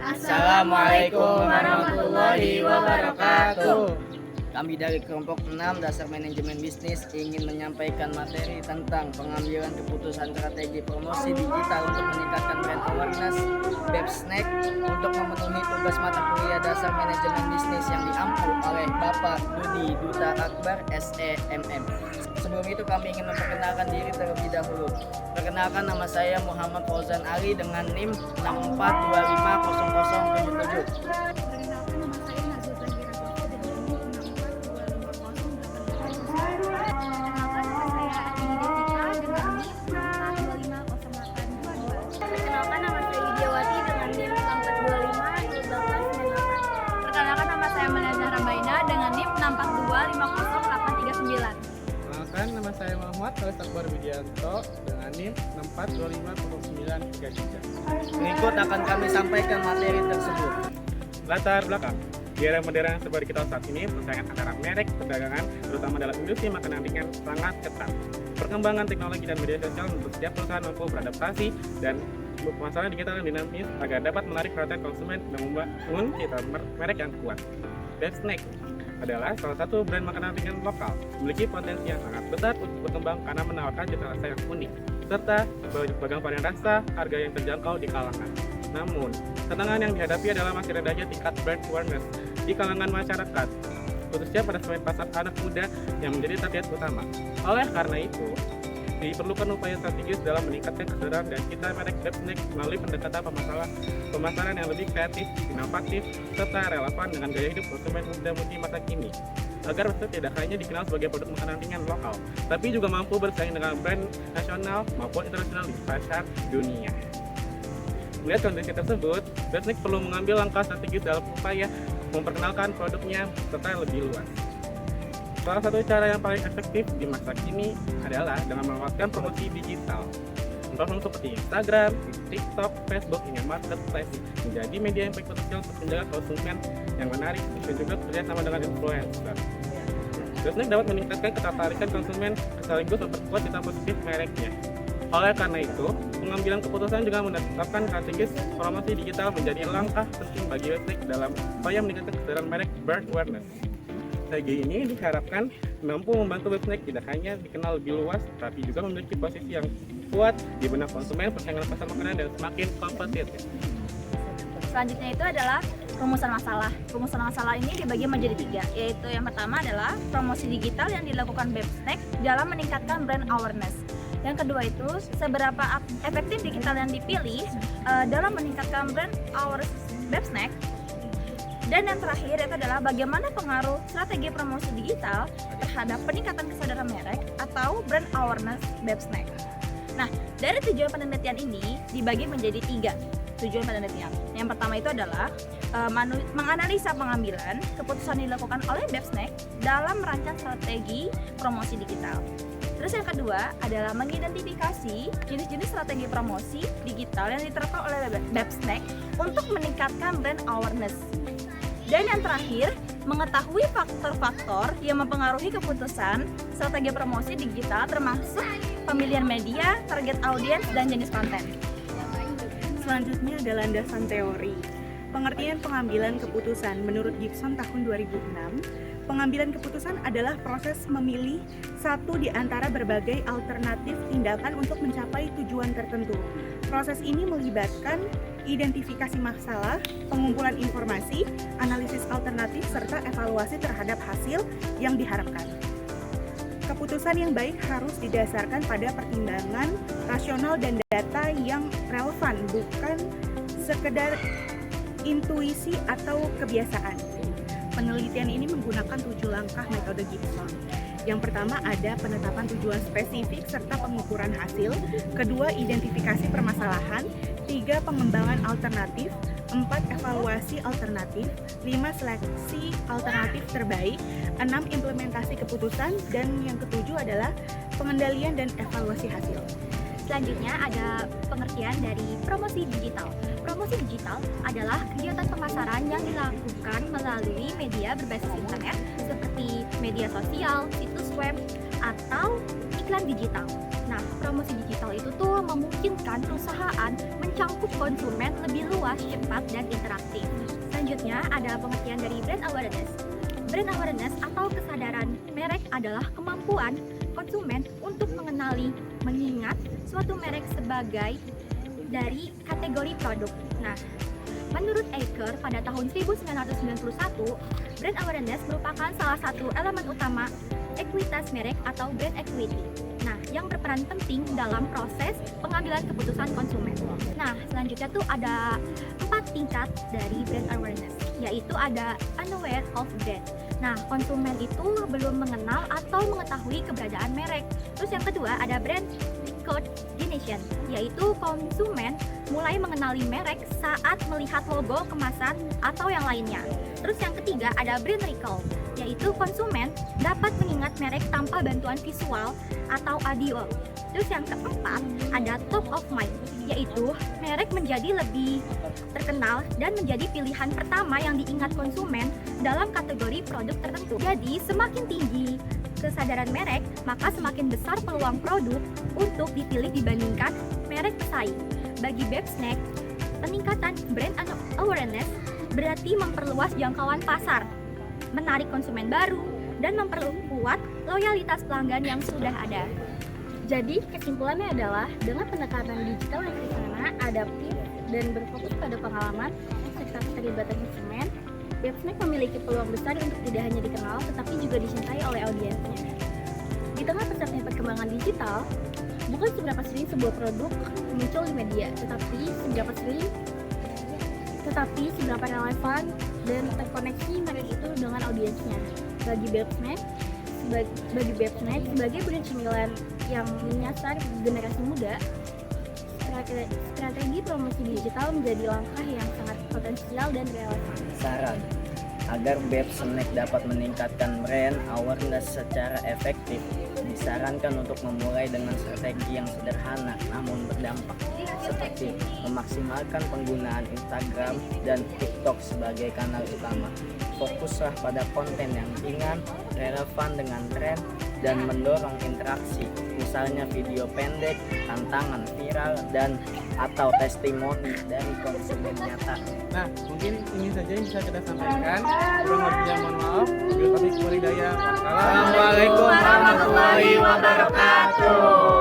Assalamualaikum warahmatullahi wabarakatuh. Kami dari kelompok 6 Dasar Manajemen Bisnis ingin menyampaikan materi tentang pengambilan keputusan strategi promosi digital untuk meningkatkan brand awareness BEPSNAK untuk memenuhi tugas mata kuliah Dasar Manajemen Bisnis yang diampu oleh Bapak Dudi Duta Akbar SEMM. Sebelum itu kami ingin memperkenalkan diri terlebih dahulu. Perkenalkan, nama saya Muhammad Fauzan Ali dengan NIM 64250077. Perkenalkan, nama saya Widiawati dengan NIM 64250898. Perkenalkan, nama saya Malia Zahra Baina dengan NIM 64250839. Perkenalkan, nama saya Muhammad Khalid Akbar Widianto dengan NIM 64250933. Berikut akan kami sampaikan materi tersebut. Latar belakang. Di era modern yang serba digital saat ini, persaingan antara merek perdagangan, terutama dalam industri makanan ringan, sangat ketat. Perkembangan teknologi dan media sosial membuat setiap perusahaan mampu beradaptasi dan pemasaran digital yang dinamis agar dapat menarik perhatian konsumen dan membangun citra merek yang kuat. BEPSNAK adalah salah satu brand makanan ringan lokal, memiliki potensi yang sangat besar untuk berkembang karena menawarkan cita rasa yang unik, serta berbagai varian rasa, harga yang terjangkau di kalangan. Namun, tantangan yang dihadapi adalah masih rendahnya tingkat brand awareness di kalangan masyarakat, khususnya pada segmen pasar anak muda yang menjadi target utama. Oleh karena itu, diperlukan upaya strategis dalam meningkatkan kesadaran dan citra merek BEPSNAK melalui pendekatan pemasaran yang lebih kreatif, inovatif, serta relevan dengan gaya hidup konsumen muda-mudi masa kini. Agar BEPSNAK tidak hanya dikenal sebagai produk makanan ringan lokal, tapi juga mampu bersaing dengan brand nasional maupun internasional di pasar dunia. Melihat kondisi tersebut, BEPSNAK perlu mengambil langkah strategis dalam upaya memperkenalkan produknya serta lebih luas. Salah satu cara yang paling efektif di masa kini adalah dengan memanfaatkan promosi digital. Platform seperti Instagram, TikTok, Facebook, hingga Marketplace menjadi media yang paling potensial untuk menjaga konsumen yang menarik dan juga bekerja sama dengan influencer. BEPSNAK dapat meningkatkan ketertarikan konsumen sekaligus memperkuat citra positif mereknya. Oleh karena itu, pengambilan keputusan juga menetapkan strategis promosi digital menjadi langkah penting bagi BEPSNAK dalam upaya meningkatkan kesadaran merek brand awareness. Strategi ini diharapkan mampu membantu BEPSNAK tidak hanya dikenal lebih luas, tapi juga memiliki posisi yang kuat di benak konsumen, persaingan pasar makanan, dan semakin kompetitif. Selanjutnya itu adalah rumusan masalah. Rumusan masalah ini dibagi menjadi 3, yaitu yang pertama adalah promosi digital yang dilakukan BEPSNAK dalam meningkatkan brand awareness. Yang kedua itu, seberapa efektif digital yang dipilih dalam meningkatkan brand awareness BEPSNAK. Dan yang terakhir itu adalah bagaimana pengaruh strategi promosi digital terhadap peningkatan kesadaran merek atau brand awareness BEPSNAK. Nah, dari tujuan penelitian ini dibagi menjadi 3 tujuan penelitian. Yang pertama itu adalah menganalisa pengambilan keputusan dilakukan oleh BEPSNAK dalam merancang strategi promosi digital. Terus yang kedua adalah mengidentifikasi jenis-jenis strategi promosi digital yang diterapkan oleh BEPSNAK untuk meningkatkan brand awareness. Dan yang terakhir, mengetahui faktor-faktor yang mempengaruhi keputusan strategi promosi digital termasuk pemilihan media, target audiens, dan jenis konten. Selanjutnya adalah landasan teori. Pengertian pengambilan keputusan menurut Gibson tahun 2006, pengambilan keputusan adalah proses memilih satu di antara berbagai alternatif tindakan untuk mencapai tujuan tertentu. Proses ini melibatkan identifikasi masalah, pengumpulan informasi, analisis alternatif, serta evaluasi terhadap hasil yang diharapkan. Keputusan yang baik harus didasarkan pada pertimbangan rasional dan data yang relevan, bukan sekedar intuisi atau kebiasaan. Penelitian ini menggunakan 7 langkah metode Gibson. Yang pertama ada penetapan tujuan spesifik serta pengukuran hasil. Kedua, identifikasi permasalahan. 3, pengembangan alternatif. 4, evaluasi alternatif. 5, seleksi alternatif terbaik. 6, implementasi keputusan. Dan yang ketujuh adalah pengendalian dan evaluasi hasil. Selanjutnya ada pengertian dari promosi digital. Promosi digital adalah kegiatan pemasaran yang dilakukan melalui media berbasis internet seperti media sosial, situs web, atau iklan digital. Nah, promosi digital itu tuh memungkinkan perusahaan mencangkup konsumen lebih luas, cepat, dan interaktif. Selanjutnya ada pengertian dari brand awareness. Brand awareness atau kesadaran merek adalah kemampuan konsumen untuk mengenali, mengingat suatu merek sebagai dari kategori produk. Nah, menurut Aker pada tahun 1991, brand awareness merupakan salah satu elemen utama ekuitas merek atau brand equity. Nah, yang berperan penting dalam proses pengambilan keputusan konsumen. Nah, selanjutnya tuh ada 4 tingkat dari brand awareness, yaitu ada unaware of brand. Nah, konsumen itu belum mengenal atau mengetahui keberadaan merek. Terus yang kedua ada brand recognition, yaitu konsumen mulai mengenali merek saat melihat logo, kemasan, atau yang lainnya. Terus yang ketiga ada brand recall, yaitu konsumen dapat mengingat merek tanpa bantuan visual atau audio. Terus yang keempat ada top of mind, yaitu merek menjadi lebih terkenal dan menjadi pilihan pertama yang diingat konsumen dalam kategori produk tertentu. Jadi semakin tinggi kesadaran merek, maka semakin besar peluang produk untuk dipilih dibandingkan merek pesaing. Bagi Bebsnack, peningkatan brand awareness berarti memperluas jangkauan pasar, menarik konsumen baru, dan memperkuat loyalitas pelanggan yang sudah ada. Jadi kesimpulannya adalah dengan pendekatan digital yang sederhana, adaptif, dan berfokus pada pengalaman serta keterlibatan konsumen, Bebsnack memiliki peluang besar untuk tidak hanya dikenal tetapi juga dicintai oleh audiensnya. Di tengah pesatnya perkembangan digital, bukan seberapa sering sebuah produk muncul di media, tetapi seberapa relevan dan terkoneksi merek itu dengan audiensnya. Bagi Bebsnack sebagai brand cemilan yang menyasar generasi muda, strategi promosi digital menjadi langkah yang sangat potensial dan relevan. Saran agar Bebsnack dapat meningkatkan brand awareness secara efektif, disarankan untuk memulai dengan strategi yang sederhana namun berdampak, seperti memaksimalkan penggunaan Instagram dan TikTok sebagai kanal utama. Fokuslah pada konten yang ringan, relevan dengan tren, dan mendorong interaksi, misalnya video pendek, tantangan viral, dan atau testimoni dari konsumen nyata. Nah, mungkin ini saja yang bisa kita sampaikan. Kurang lebihnya mohon maaf. Wabillahi taufiq wal hidayah. Assalamualaikum warahmatullahi wabarakatuh.